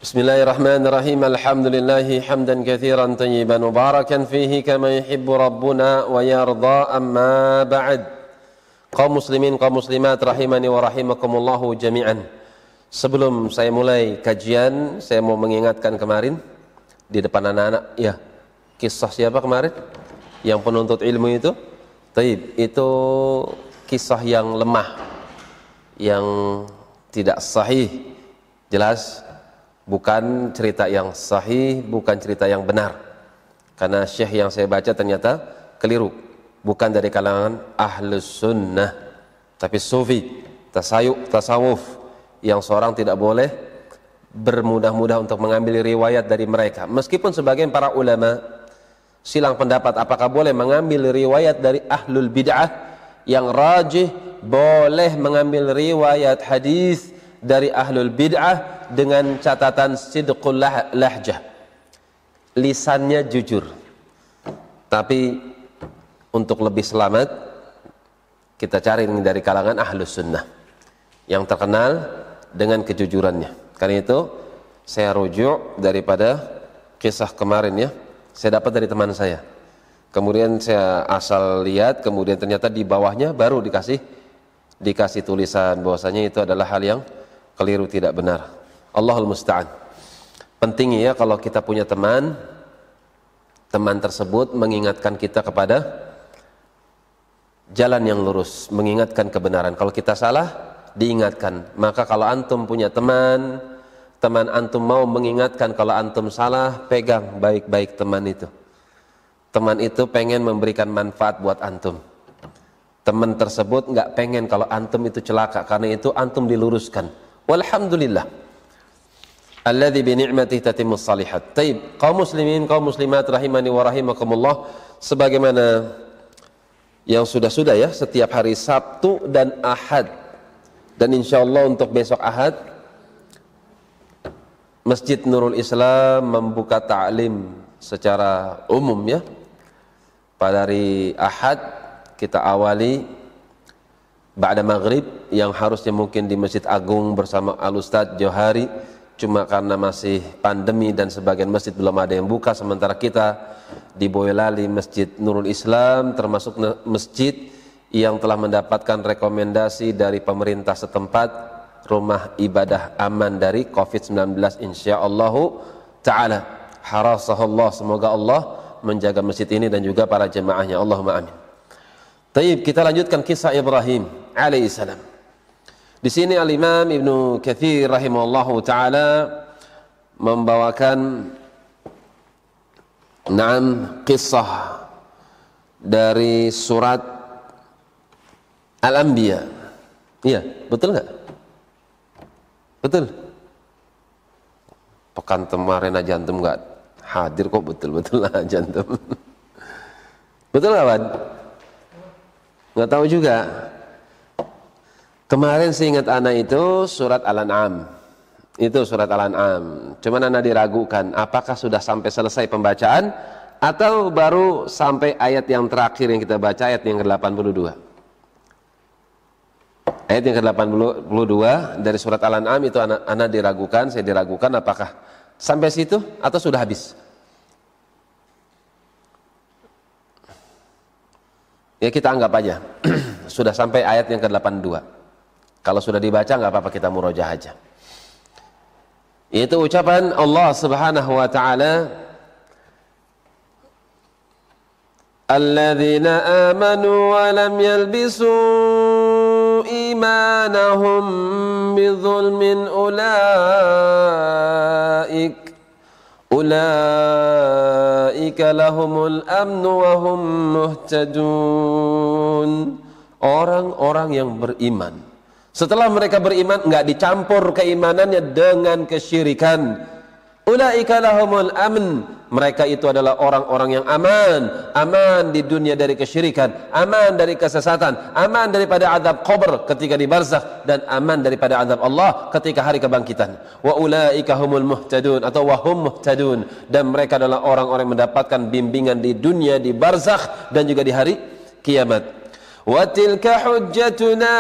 Bismillahirrahmanirrahim. Alhamdulillahi hamdan katsiran tayyiban mubarakan fihi kama yuhibbu rabbuna wa yarda, amma ba'd. Kaum muslimin, kaum muslimat rahimani wa rahimakumullahu jami'an. Sebelum saya mulai kajian, saya mau mengingatkan kemarin di depan anak-anak, ya, kisah siapa kemarin? Yang penuntut ilmu itu? Taib, itu kisah yang lemah, yang tidak sahih. Jelas bukan cerita yang sahih, bukan cerita yang benar. Karena syekh yang saya baca ternyata keliru. Bukan dari kalangan ahlus sunnah, tapi sufi, tasawuf, yang seorang tidak boleh bermudah-mudah untuk mengambil riwayat dari mereka. Meskipun sebagian para ulama silang pendapat apakah boleh mengambil riwayat dari ahlul bid'ah, yang rajih boleh mengambil riwayat hadis dari ahlul bid'ah dengan catatan sidqul lahjah, lisannya jujur. Tapi untuk lebih selamat, kita cari dari kalangan ahlus sunnah yang terkenal dengan kejujurannya. Karena itu saya rujuk daripada kisah kemarin, ya, saya dapat dari teman saya. Kemudian saya asal lihat, kemudian ternyata di bawahnya baru dikasih tulisan bahwasanya itu adalah hal yang keliru, tidak benar. Allahul musta'an. Pentingnya ya kalau kita punya teman tersebut mengingatkan kita kepada jalan yang lurus, mengingatkan kebenaran. Kalau kita salah, diingatkan. Maka kalau antum punya teman antum mau mengingatkan kalau antum salah, pegang baik-baik teman itu. Teman itu pengen memberikan manfaat buat antum. Teman tersebut nggak pengen kalau antum itu celaka, karena itu antum diluruskan. Walhamdulillah, alladzi bi ni'matihi tatimmus shalihat. Taib, kaum muslimin, kaum muslimat rahimani wa rahimakumullah, sebagaimana yang sudah-sudah, ya, setiap hari Sabtu dan Ahad, dan insyaallah untuk besok Ahad Masjid Nurul Islam membuka ta'lim secara umum, ya. Pada hari Ahad kita awali ba'da maghrib, yang harusnya mungkin di Masjid Agung bersama Al-Ustadz Johari, cuma karena masih pandemi dan sebagian masjid belum ada yang buka, sementara kita di Boyolali Masjid Nurul Islam termasuk masjid yang telah mendapatkan rekomendasi dari pemerintah setempat, rumah ibadah aman dari COVID-19 insyaallah ta'ala. Harasahullah, semoga Allah menjaga masjid ini dan juga para jemaahnya, Allahumma amin. Taib, kita lanjutkan kisah Ibrahim alaihissalam. Di sini Al-Imam Ibnu Katsir rahimahullahu ta'ala membawakan kisah dari surat Al-Anbiya. Iya, betul nggak? Betul. Pekan kemarin aja antum nggak hadir, kok betul-betul aja antum. Betul nggak, Wan? Nggak tahu juga. Kemarin seingat anak itu surat Al-An'am. Itu surat Al-An'am. Cuman anak diragukan apakah sudah sampai selesai pembacaan atau baru sampai ayat yang terakhir yang kita baca, ayat yang ke-82. Ayat yang ke-82 dari surat Al-An'am itu anak diragukan, saya diragukan apakah sampai situ atau sudah habis. Ya, kita anggap aja sudah sampai ayat yang ke-82. Kalau sudah dibaca nggak apa-apa, kita murojaah aja. Itu ucapan Allah Subhanahu wa taala, alladzina amanu wa lam yalbisu imanahum bidzulmin ulaika lahumul amnu wa hum muhtadun. Orang-orang yang beriman, setelah mereka beriman enggak dicampur keimanannya dengan kesyirikan, ulaika lahumul amn, mereka itu adalah orang-orang yang aman di dunia dari kesyirikan, aman dari kesesatan, aman daripada azab qabr ketika di barzakh, dan aman daripada azab Allah ketika hari kebangkitan. Wa ulaika humul muhtadun atau wahum muhtadun, dan mereka adalah orang-orang yang mendapatkan bimbingan di dunia, di barzakh, dan juga di hari kiamat. وَتِلْكَ حُجَّتُنَا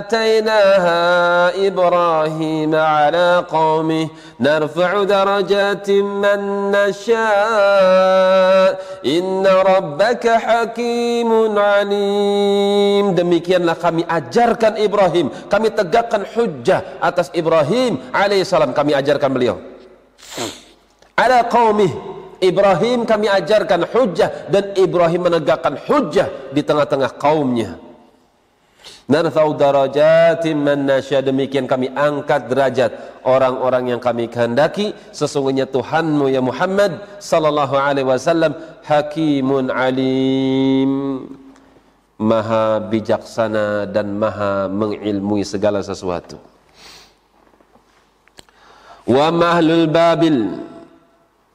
آتَيْنَاهَا إِبْرَاهِيمَ عَلَى قَوْمِهِ نَرْفَعُ دَرَجَاتٍ مَّن نَّشَاءُ إِنَّ رَبَّكَ حَكِيمٌ عَلِيمٌ. Demikianlah kami ajarkan Ibrahim, kami tegakkan hujjah atas Ibrahim alaihissalam, kami ajarkan beliau. Ala qaumih, Ibrahim kami ajarkan hujjah, dan Ibrahim menegakkan hujjah di tengah-tengah kaumnya. Narfa'u darajatin man nasya, demikian kami angkat derajat orang-orang yang kami kehendaki. Sesungguhnya Tuhanmu ya Muhammad sallallahu alaihi wasallam hakimun alim, maha bijaksana dan maha mengilmui segala sesuatu. Wa mahlul babil,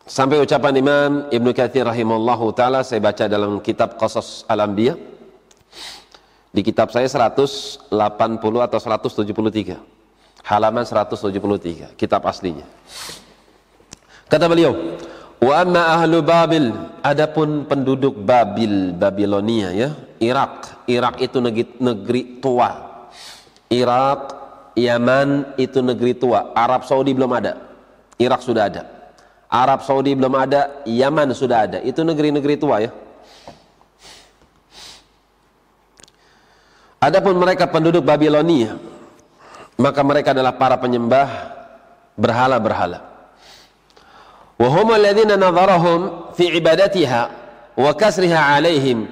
sampai ucapan Imam Ibnu Katsir rahimahullahu taala, saya baca dalam kitab Qasas Al-Anbiya. Di kitab saya 180 atau 173. Halaman 173, kitab aslinya. Kata beliau, wa amma ahlu Babil, adapun penduduk Babil, Babilonia ya, Irak. Irak itu negeri tua. Irak, Yaman itu negeri tua. Arab Saudi belum ada. Irak sudah ada. Arab Saudi belum ada, Yaman sudah ada. Itu negeri-negeri tua ya. Adapun mereka penduduk Babilonia, maka mereka adalah para penyembah berhala-berhala. Wa humul ladzina nadharahum fi ibadatiha wa kasriha alaihim.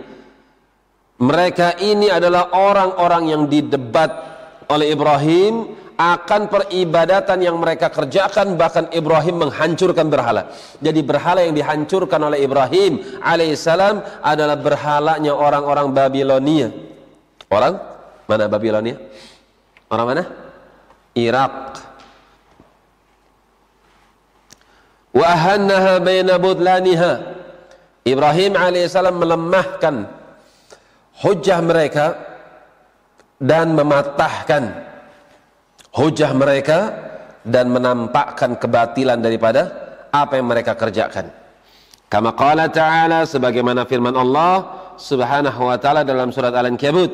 Mereka ini adalah orang-orang yang didebat oleh Ibrahim akan peribadatan yang mereka kerjakan, bahkan Ibrahim menghancurkan berhala. Jadi berhala yang dihancurkan oleh Ibrahim alaihissalam adalah berhalanya orang-orang Babilonia. Orang mana Babilonia? Orang mana? Irak. Wa ahannaha baina budlaniha. Ibrahim alaihissalam melemahkan hujjah mereka dan mematahkan hujah mereka dan menampakkan kebatilan daripada apa yang mereka kerjakan. Kama qala ta'ala, sebagaimana firman Allah subhanahu wa ta'ala dalam surat Al-Ankabut.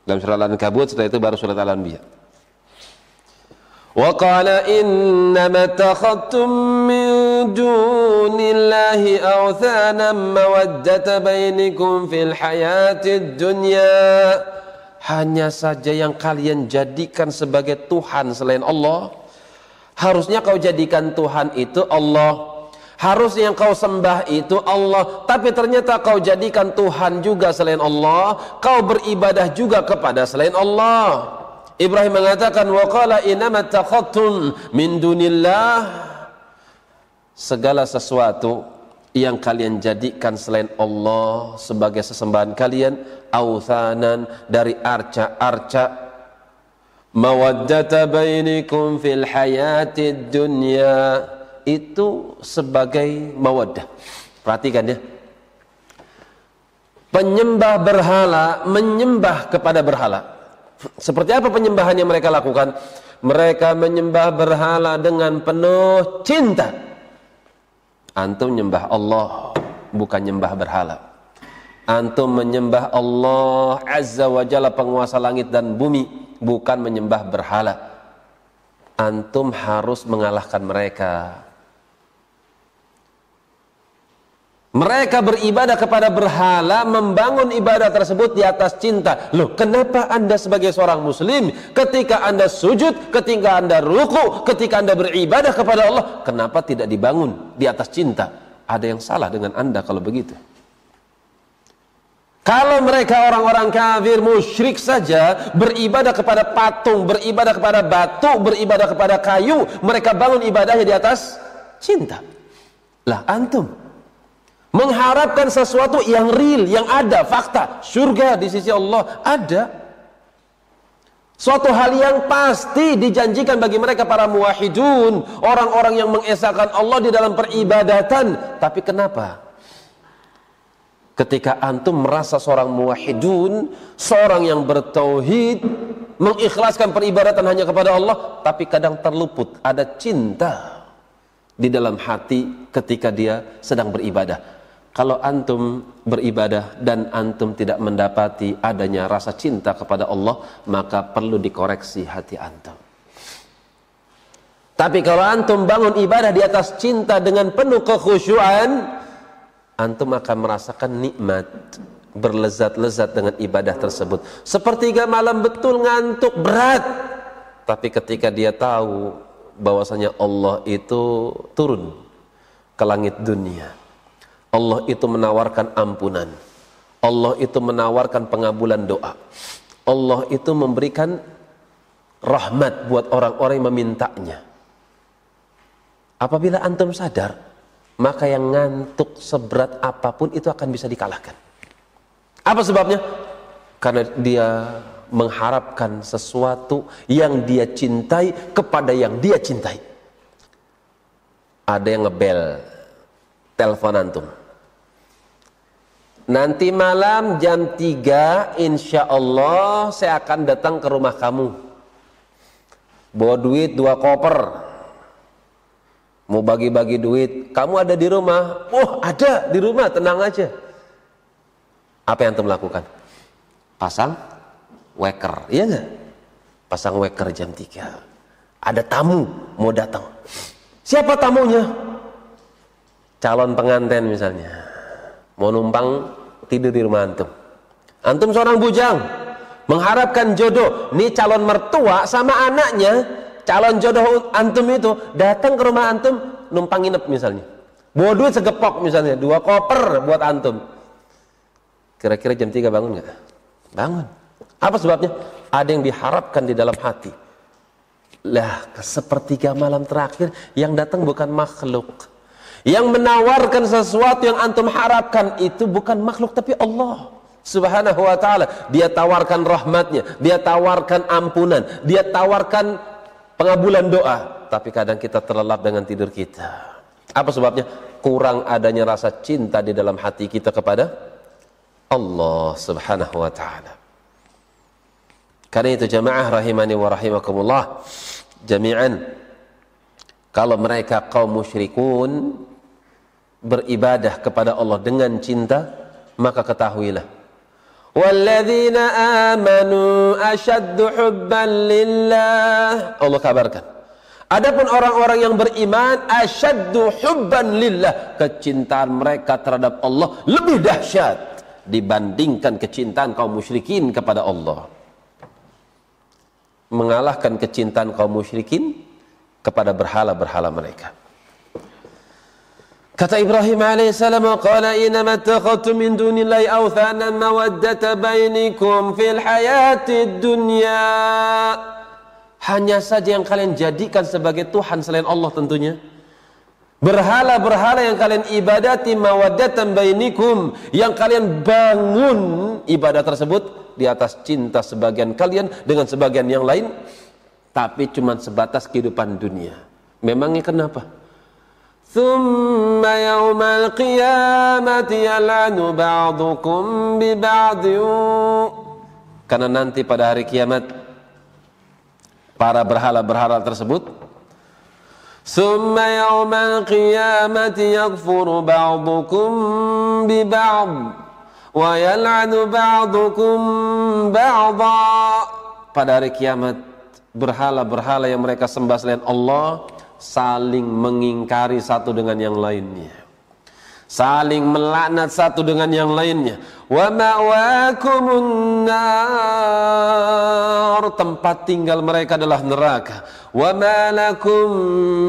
Dalam surat Al-Ankabut, setelah itu baru surat Al-Anbiya. Wa qala innama takhadtum min dunillahi awthanan mawaddata bainikum fil hayatid dunya. Hanya saja yang kalian jadikan sebagai Tuhan selain Allah. Harusnya kau jadikan Tuhan itu Allah, harusnya yang kau sembah itu Allah, tapi ternyata kau jadikan Tuhan juga selain Allah. Kau beribadah juga kepada selain Allah. Ibrahim mengatakan, wa qala innama takhadtum min dunillah, segala sesuatu yang kalian jadikan selain Allah sebagai sesembahan kalian, authanan, dari arca-arca, mawaddata bainikum fil hayatid dunya, itu sebagai mawaddah. Perhatikan ya, penyembah berhala menyembah kepada berhala. Seperti apa penyembahan yang mereka lakukan? Mereka menyembah berhala dengan penuh cinta. Antum menyembah Allah, bukan menyembah berhala. Antum menyembah Allah Azza wa Jalla, penguasa langit dan bumi, bukan menyembah berhala. Antum harus mengalahkan mereka. Mereka beribadah kepada berhala, membangun ibadah tersebut di atas cinta. Loh, kenapa Anda sebagai seorang muslim, ketika Anda sujud, ketika Anda ruku, ketika Anda beribadah kepada Allah, kenapa tidak dibangun di atas cinta? Ada yang salah dengan Anda kalau begitu. Kalau mereka orang-orang kafir musyrik saja beribadah kepada patung, beribadah kepada batu, beribadah kepada kayu, mereka bangun ibadahnya di atas cinta. Lah antum mengharapkan sesuatu yang real, yang ada, fakta, surga di sisi Allah ada. Suatu hal yang pasti dijanjikan bagi mereka para muwahhidun, orang-orang yang mengesahkan Allah di dalam peribadatan. Tapi kenapa ketika antum merasa seorang muwahhidun, seorang yang bertauhid, mengikhlaskan peribadatan hanya kepada Allah, tapi kadang terluput ada cinta di dalam hati ketika dia sedang beribadah? Kalau antum beribadah dan antum tidak mendapati adanya rasa cinta kepada Allah, maka perlu dikoreksi hati antum. Tapi kalau antum bangun ibadah di atas cinta dengan penuh kekhusyuan, antum akan merasakan nikmat, berlezat-lezat dengan ibadah tersebut. Sepertiga malam betul ngantuk berat, tapi ketika dia tahu bahwasanya Allah itu turun ke langit dunia, Allah itu menawarkan ampunan, Allah itu menawarkan pengabulan doa, Allah itu memberikan rahmat buat orang-orang yang memintanya. Apabila antum sadar, maka yang ngantuk seberat apapun itu akan bisa dikalahkan. Apa sebabnya? Karena dia mengharapkan sesuatu yang dia cintai kepada yang dia cintai. Ada yang ngebel telepon antum, nanti malam jam 3 insya Allah saya akan datang ke rumah kamu, bawa duit 2 koper, mau bagi-bagi duit. Kamu ada di rumah? Oh ada di rumah, tenang aja. Apa yang antum lakukan? Pasang weker, iya nggak? Pasang weker jam 3. Ada tamu mau datang. Siapa tamunya? Calon pengantin misalnya, mau numpang tidur di rumah antum. Antum seorang bujang, mengharapkan jodoh. Nih calon mertua sama anaknya, calon jodoh antum itu datang ke rumah antum, numpang nginep misalnya. Bawa duit segepok misalnya, 2 koper buat antum. Kira-kira jam 3 bangun nggak? Bangun. Apa sebabnya? Ada yang diharapkan di dalam hati. Lah, sepertiga malam terakhir yang datang bukan makhluk. Yang menawarkan sesuatu yang antum harapkan itu bukan makhluk tapi Allah Subhanahu wa ta'ala. Dia tawarkan rahmatnya, dia tawarkan ampunan, dia tawarkan pengabulan doa. Tapi kadang kita terlelap dengan tidur kita. Apa sebabnya? Kurang adanya rasa cinta di dalam hati kita kepada Allah Subhanahu wa ta'ala. Karena itu jamaah rahimani wa rahimakumullah jami'an, kalau mereka kaum musyrikun beribadah kepada Allah dengan cinta, maka ketahuilah, walladzina amanu asyaddu hubban lillah. Allah kabarkan, adapun orang-orang yang beriman, asyaddu hubban lillah, kecintaan mereka terhadap Allah lebih dahsyat dibandingkan kecintaan kaum musyrikin kepada Allah. Mengalahkan kecintaan kaum musyrikin kepada berhala-berhala mereka. Kata Ibrahim alaihissalam, qala innama takhadtum min dunillahi awthanan mawaddata bainikum fil hayatid dunya. Hanya saja yang kalian jadikan sebagai Tuhan selain Allah tentunya. Berhala-berhala yang kalian ibadati, mawaddatan bainikum, yang kalian bangun ibadah tersebut di atas cinta sebagian kalian dengan sebagian yang lain, tapi cuma sebatas kehidupan dunia. Memangnya kenapa? Tsumma yaumal qiyamati yal'anu ba'dukum bi ba'din. Karena nanti pada hari kiamat para berhala-berhala tersebut, tsumma yaumal qiyamati yaghfuru ba'dukum bi ba'd wa yal'anu ba'dukum ba'dha. Pada hari kiamat, berhala-berhala yang mereka sembah selain Allah saling mengingkari satu dengan yang lainnya, saling melaknat satu dengan yang lainnya. Wa ma'wakumun nar, tempat tinggal mereka adalah neraka. Wa ma lakum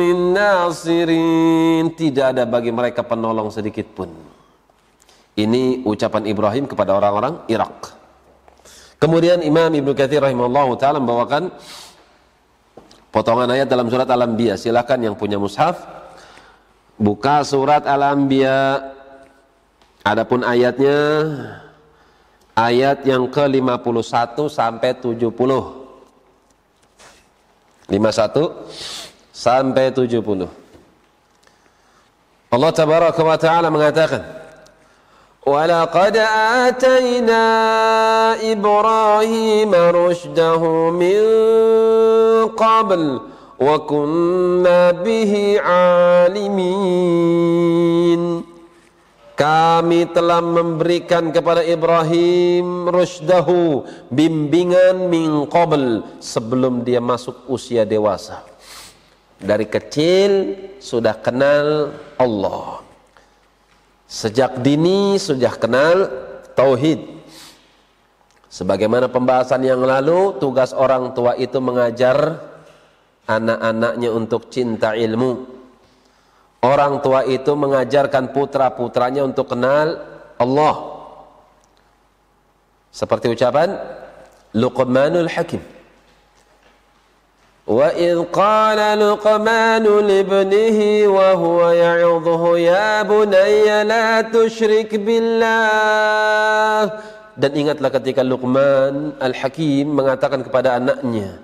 min nasirin, tidak ada bagi mereka penolong sedikit pun. Ini ucapan Ibrahim kepada orang-orang Irak. Kemudian Imam Ibnu Katsir rahimahullahu ta'ala membawakan potongan ayat dalam surat Al-Anbiya. Silakan yang punya mushaf buka surat Al-Anbiya. Adapun ayatnya ayat yang ke-51 sampai 70. 51 sampai 70. Allah tabaraka wa ta'ala mengatakan, وَلَقَدْ آتَيْنَا إِبْرَاهِيمَ رُشْدَهُ مِنْ قَبْلُ وَكُنَّا بِهِ عَالِمِينَ. kami telah memberikan kepada Ibrahim rusydahu, bimbingan min qabl, sebelum dia masuk usia dewasa. Dari kecil sudah kenal Allah, sejak dini sudah kenal tauhid. Sebagaimana pembahasan yang lalu, tugas orang tua itu mengajar anak-anaknya untuk cinta ilmu. Orang tua itu mengajarkan putra-putranya untuk kenal Allah. Seperti ucapan Luqmanul Hakim. Wa idh qala Luqmanu libnihi wa huwa ya'idhuhu ya bunayya la tusyrik billah. Dan ingatlah ketika Luqman Al-Hakim mengatakan kepada anaknya,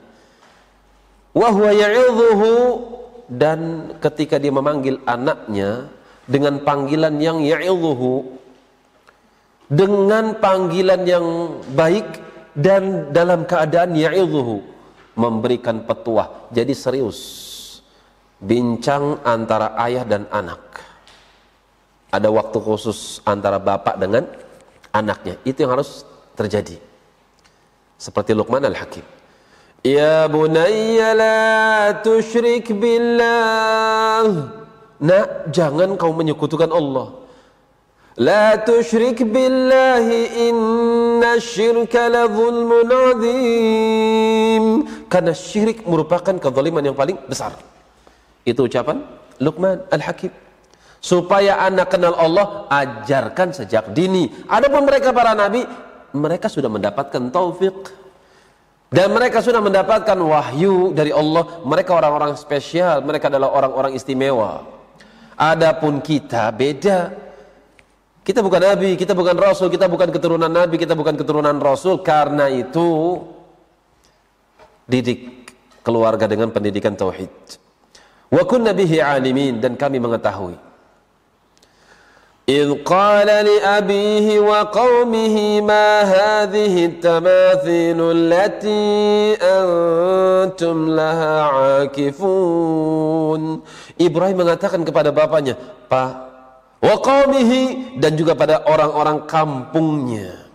wa huwa ya'idhuhu, dan ketika dia memanggil anaknya dengan panggilan yang ya'idhuhu, dengan panggilan yang baik dan dalam keadaan ya'idhuhu, memberikan petuah. Jadi serius, bincang antara ayah dan anak. Ada waktu khusus antara bapak dengan anaknya. Itu yang harus terjadi. Seperti Luqman Al-Hakim. Ya bunayya la tusyrik billah. Nak, jangan kau menyekutukan Allah. La tusyrik billahi inna syirka la zulmun azim. Karena syirik merupakan kezaliman yang paling besar. Itu ucapan Luqman Al-Hakim. Supaya anak kenal Allah, ajarkan sejak dini. Adapun mereka para nabi, mereka sudah mendapatkan taufik. Dan mereka sudah mendapatkan wahyu dari Allah. Mereka orang-orang spesial, mereka adalah orang-orang istimewa. Adapun kita beda. Kita bukan nabi, kita bukan rasul, kita bukan keturunan nabi, kita bukan keturunan rasul. Karena itu didik keluarga dengan pendidikan tauhid. Wa kunna bihi alimin, dan kami mengetahui. إذ قال لأبيه وقومه ما هذه التماثيل التي أنتم لها عاكفون. Ibrahim mengatakan kepada bapaknya, Pak, wa qaumihi, dan juga pada orang-orang kampungnya,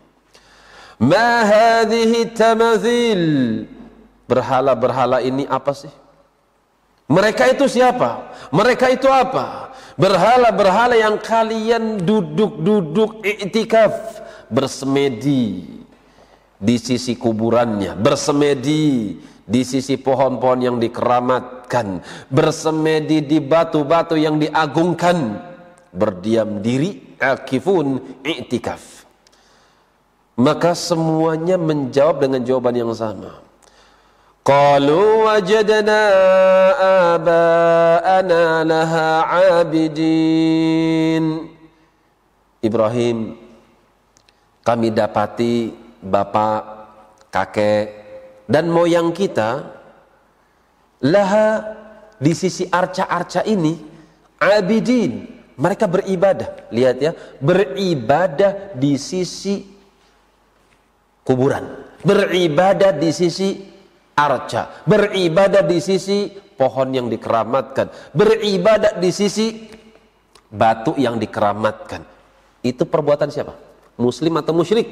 ma hadhihi tamathil, berhala-berhala ini apa sih? Mereka itu siapa? Mereka itu apa? Berhala-berhala yang kalian duduk-duduk iktikaf, bersemedi di sisi kuburannya, bersemedi di sisi pohon-pohon yang dikeramatkan, bersemedi di batu-batu yang diagungkan, berdiam diri, akifun, iktikaf. Maka semuanya menjawab dengan jawaban yang sama. Qalu wajadna aba'ana laha 'abidin. Ibrahim, kami dapati bapak, kakek, dan moyang kita laha, di sisi arca-arca ini, 'abidin, mereka beribadah. Lihat ya, beribadah di sisi kuburan, beribadah di sisi arca, beribadah di sisi pohon yang dikeramatkan, beribadah di sisi batu yang dikeramatkan. Itu perbuatan siapa? Muslim atau musyrik?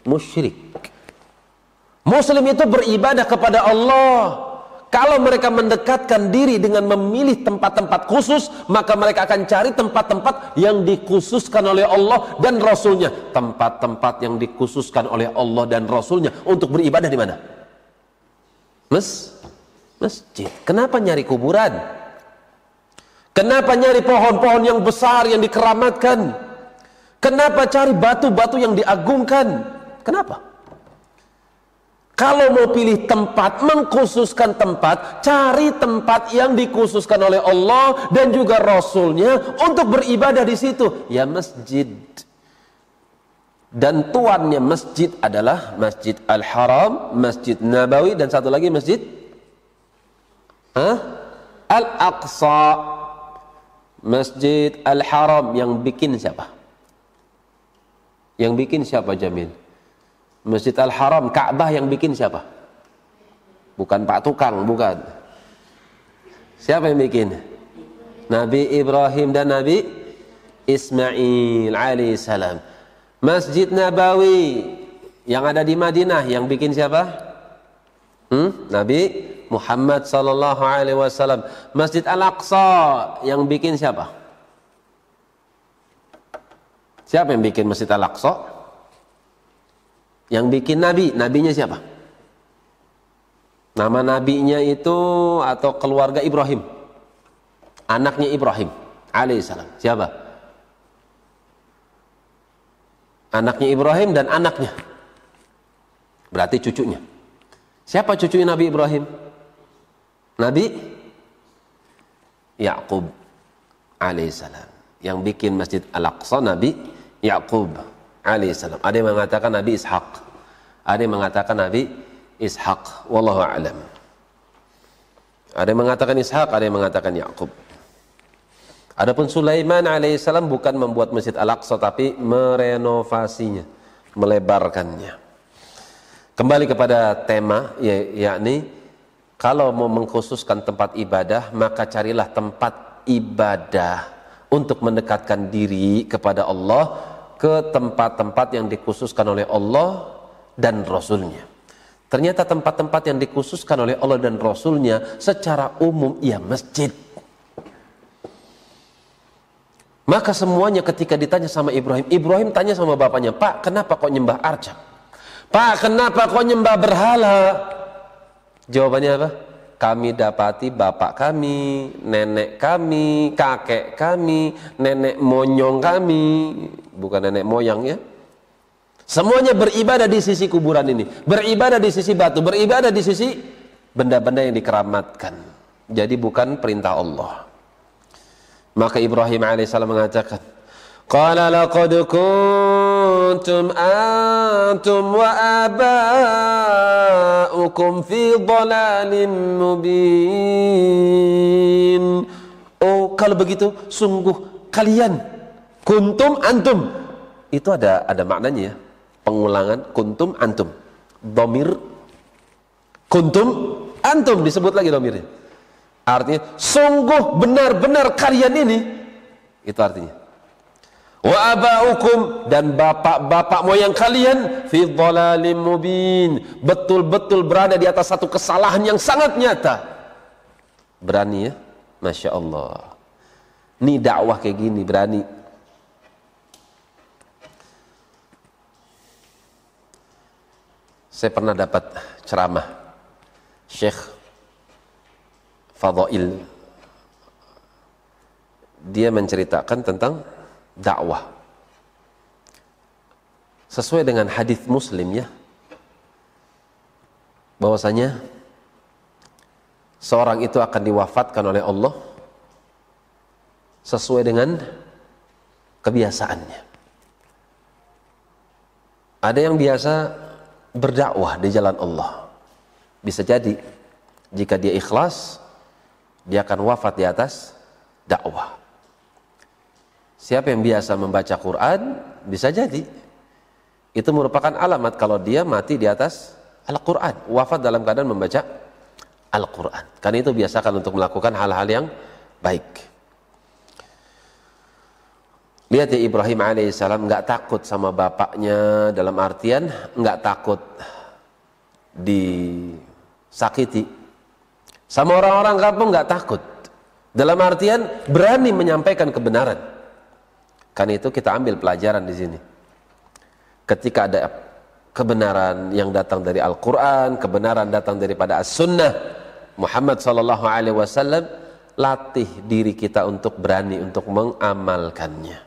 Musyrik. Muslim itu beribadah kepada Allah. Kalau mereka mendekatkan diri dengan memilih tempat-tempat khusus, maka mereka akan cari tempat-tempat yang dikhususkan oleh Allah dan Rasulnya. Tempat-tempat yang dikhususkan oleh Allah dan Rasulnya untuk beribadah di mana? Masjid. Kenapa nyari kuburan? Kenapa nyari pohon-pohon yang besar yang dikeramatkan? Kenapa cari batu-batu yang diagungkan? Kenapa? Kalau mau pilih tempat, mengkhususkan tempat, cari tempat yang dikhususkan oleh Allah dan juga Rasulnya untuk beribadah di situ. Ya masjid. Dan tuannya masjid adalah Masjid Al-Haram, Masjid Nabawi, dan satu lagi Masjid Al-Aqsa. Masjid Al-Haram yang bikin siapa? Yang bikin siapa, Jamil? Masjid Al-Haram, Ka'bah yang bikin siapa? Bukan Pak Tukang, bukan. Siapa yang bikin? Nabi Ibrahim dan Nabi Ismail alaihissalam. Masjid Nabawi yang ada di Madinah yang bikin siapa? Nabi Muhammad sallallahu alaihi wasallam. Masjid Al-Aqsa yang bikin siapa? Siapa yang bikin Masjid Al-Aqsa? Yang bikin Nabi, nabinya siapa? Nama nabinya itu atau keluarga Ibrahim. Anaknya Ibrahim alaihissalam. Siapa? Anaknya Ibrahim dan anaknya. Berarti cucunya. Siapa cucunya Nabi Ibrahim? Nabi Ya'qub alaihissalam. Yang bikin Masjid Al-Aqsa Nabi Ya'qub alaihissalam. Ada yang mengatakan Nabi Ishaq. Ada yang mengatakan Nabi Ishaq. Wallahu a'lam. Ada yang mengatakan Ishaq, ada yang mengatakan Ya'qub. Adapun Sulaiman alaihissalam bukan membuat Masjid Al-Aqsa tapi merenovasinya, melebarkannya. Kembali kepada tema, yakni kalau mau mengkhususkan tempat ibadah, maka carilah tempat ibadah untuk mendekatkan diri kepada Allah ke tempat-tempat yang dikhususkan oleh Allah dan Rasulnya. Ternyata tempat-tempat yang dikhususkan oleh Allah dan Rasulnya secara umum ya masjid. Maka semuanya ketika ditanya sama Ibrahim, Ibrahim tanya sama bapaknya, Pak, kenapa kok nyembah arca? Pak, kenapa kok nyembah berhala? Jawabannya apa? Kami dapati bapak kami, nenek kami, kakek kami, nenek moyang kami, bukan nenek moyang ya. Semuanya beribadah di sisi kuburan ini, beribadah di sisi batu, beribadah di sisi benda-benda yang dikeramatkan. Jadi bukan perintah Allah. Maka Ibrahim alaihissalam mengatakan, Qala laqad kuntum antum wa aba'ukum fi dhalalin mubin. Oh, kalau begitu sungguh kalian, kuntum antum. Itu ada maknanya ya. Pengulangan kuntum antum. Dhamir kuntum antum disebut lagi dhamirnya. Artinya sungguh benar-benar kalian ini. Itu artinya. Wa aba'ukum, dan bapak-bapak moyang kalian fi dhalalim mubin, betul-betul berada di atas satu kesalahan yang sangat nyata. Berani ya? Masya Allah. Ini dakwah kayak gini, berani. Saya pernah dapat ceramah Syekh Fadail. Dia menceritakan tentang dakwah sesuai dengan hadis Muslim ya, bahwasanya seorang itu akan diwafatkan oleh Allah sesuai dengan kebiasaannya. Ada yang biasa berdakwah di jalan Allah, bisa jadi jika dia ikhlas dia akan wafat di atas dakwah. Siapa yang biasa membaca Quran, bisa jadi itu merupakan alamat kalau dia mati di atas Al-Quran, wafat dalam keadaan membaca Al-Quran. Karena itu biasakan untuk melakukan hal-hal yang baik. Lihat ya, Ibrahim alaihissalam nggak takut sama bapaknya, dalam artian nggak takut disakiti. Sama orang-orang kampung nggak takut, dalam artian berani menyampaikan kebenaran. Karena itu kita ambil pelajaran di sini. Ketika ada kebenaran yang datang dari Al-Quran, kebenaran datang daripada As-Sunnah Muhammad sallallahu alaihi wasallam, latih diri kita untuk berani untuk mengamalkannya.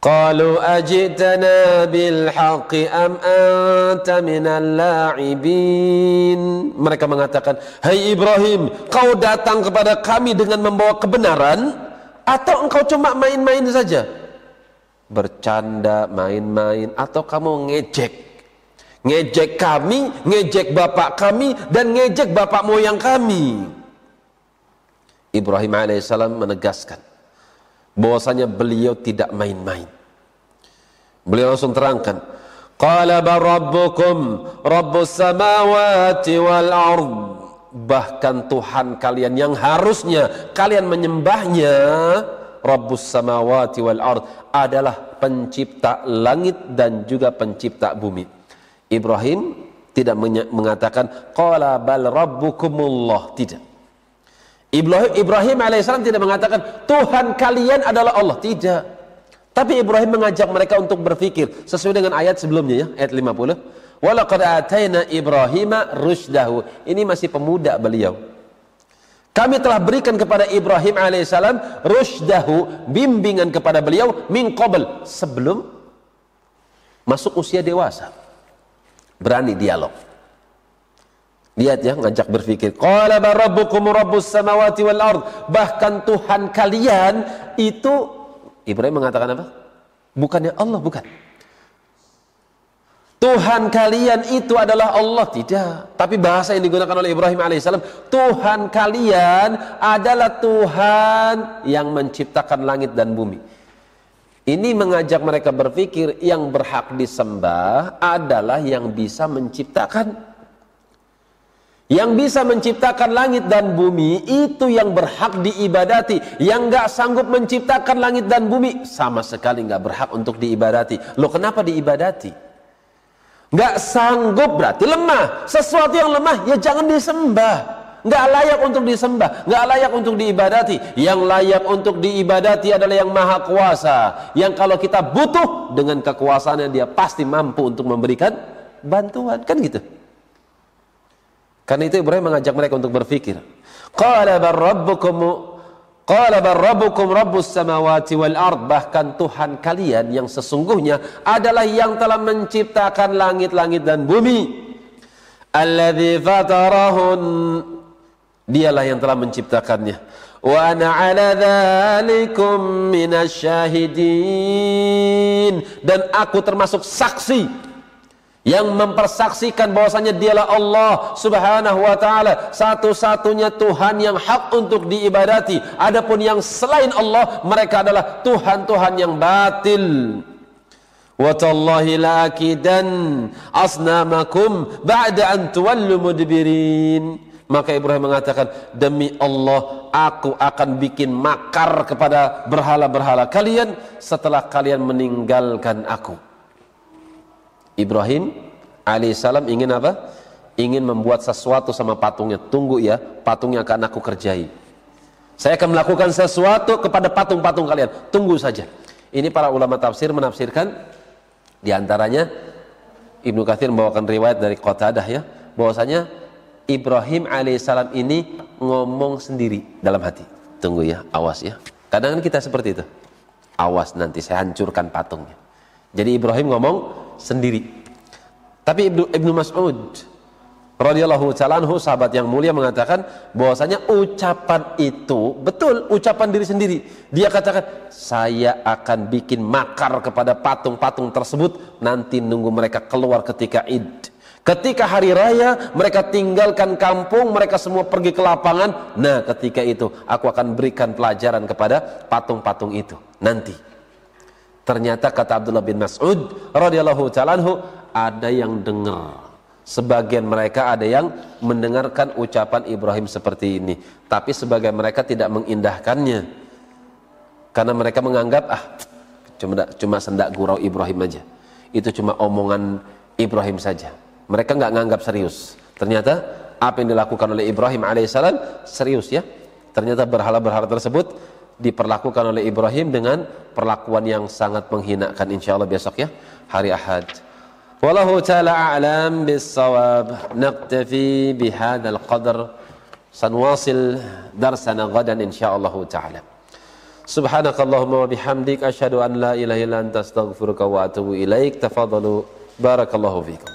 Qalu ajitana bil haqqi am anta minal la'ibin. Mereka mengatakan, "Hai Ibrahim, kau datang kepada kami dengan membawa kebenaran atau engkau cuma main-main saja? Bercanda, main-main, atau kamu ngejek? Ngejek kami, ngejek bapak kami, dan ngejek bapak moyang kami." Ibrahim alaihissalam menegaskan bahwasanya beliau tidak main-main. Beliau langsung terangkan, qala bal rabbukum rabbus samawati wal ard. Bahkan Tuhan kalian yang harusnya kalian menyembahnya Rabbus samawati wal ard, adalah pencipta langit dan juga pencipta bumi. Ibrahim tidak mengatakan qala bal rabbukumullah, tidak. Ibrahim alaihissalam tidak mengatakan Tuhan kalian adalah Allah, tidak. Tapi Ibrahim mengajak mereka untuk berpikir sesuai dengan ayat sebelumnya ya, ayat 50. Walaqad ataina Ibrahima rusydahu. Ini masih pemuda beliau. Kami telah berikan kepada Ibrahim alaihissalam rusydahu, bimbingan kepada beliau min qabl, sebelum masuk usia dewasa. Berani dialog. Lihat ya, ngajak berpikir. Qala ba rabbukum rabbus samawati wal ard. Bahkan Tuhan kalian itu, Ibrahim mengatakan apa? Bukannya Allah, bukan. Tuhan kalian itu adalah Allah, tidak. Tapi bahasa yang digunakan oleh Ibrahim alaihissalam, Tuhan kalian adalah Tuhan yang menciptakan langit dan bumi. Ini mengajak mereka berpikir yang berhak disembah adalah yang bisa menciptakan. Yang bisa menciptakan langit dan bumi itu yang berhak diibadati. Yang gak sanggup menciptakan langit dan bumi sama sekali gak berhak untuk diibadati. Loh, kenapa diibadati? Gak sanggup berarti lemah. Sesuatu yang lemah ya jangan disembah. Gak layak untuk disembah, gak layak untuk diibadati. Yang layak untuk diibadati adalah yang maha kuasa, yang kalau kita butuh dengan kekuasaannya dia pasti mampu untuk memberikan bantuan, kan gitu. Karena itu Ibrahim mengajak mereka untuk berpikir. Qala bar rabbukum rabbus samawati wal ard. Bahkan Tuhan kalian yang sesungguhnya adalah yang telah menciptakan langit-langit dan bumi. Alladzi fatarahun, dialah yang telah menciptakannya. Wa ana ala dzalikum minasyahidin, dan aku termasuk saksi yang mempersaksikan bahwasanya dialah Allah subhanahu wa ta'ala satu-satunya Tuhan yang hak untuk diibadati. Adapun yang selain Allah, mereka adalah Tuhan-Tuhan yang batil. Wa tallahi laakidan asnamakum ba'da an tuwallu mudbirin. Maka Ibrahim mengatakan, demi Allah aku akan bikin makar kepada berhala-berhala kalian setelah kalian meninggalkan aku. Ibrahim alaihissalam ingin apa? Ingin membuat sesuatu sama patungnya. Tunggu ya, patungnya akan aku kerjai. Saya akan melakukan sesuatu kepada patung-patung kalian. Tunggu saja. Ini para ulama tafsir menafsirkan, diantaranya Ibnu Katsir membawakan riwayat dari Qatadah ya, bahwasanya Ibrahim alaihissalam ini ngomong sendiri dalam hati. Tunggu ya, awas ya. Kadang-kadang kita seperti itu. Awas nanti saya hancurkan patungnya. Jadi Ibrahim ngomong sendiri. Tapi Ibnu Mas'ud radhiyallahu ta'ala anhu, sahabat yang mulia, mengatakan bahwasanya ucapan itu betul ucapan diri sendiri. Dia katakan, saya akan bikin makar kepada patung-patung tersebut nanti nunggu mereka keluar ketika Id. Ketika hari raya mereka tinggalkan kampung, mereka semua pergi ke lapangan. Nah, ketika itu aku akan berikan pelajaran kepada patung-patung itu nanti. Ternyata kata Abdullah bin Mas'ud radhiyallahu ta'ala anhu, ada yang dengar. Sebagian mereka ada yang mendengarkan ucapan Ibrahim seperti ini, tapi sebagian mereka tidak mengindahkannya. Karena mereka menganggap cuma sendak gurau Ibrahim aja. Itu cuma omongan Ibrahim saja. Mereka nggak nganggap serius. Ternyata apa yang dilakukan oleh Ibrahim alaihissalam serius ya. Ternyata berhala-berhala tersebut diperlakukan oleh Ibrahim dengan perlakuan yang sangat menghinakan. Insyaallah besok ya, hari Ahad. Wallahu ta'ala a'lam bis-shawab. Naqtafi bihadzal qadar. Sanwasil darsana ghadan insyaallah ta'ala. Subhanakallahumma wa bihamdik asyhadu an la ilaha illa anta astaghfiruka wa atubu ilaik. Tafadhalu. Barakallahu fikum.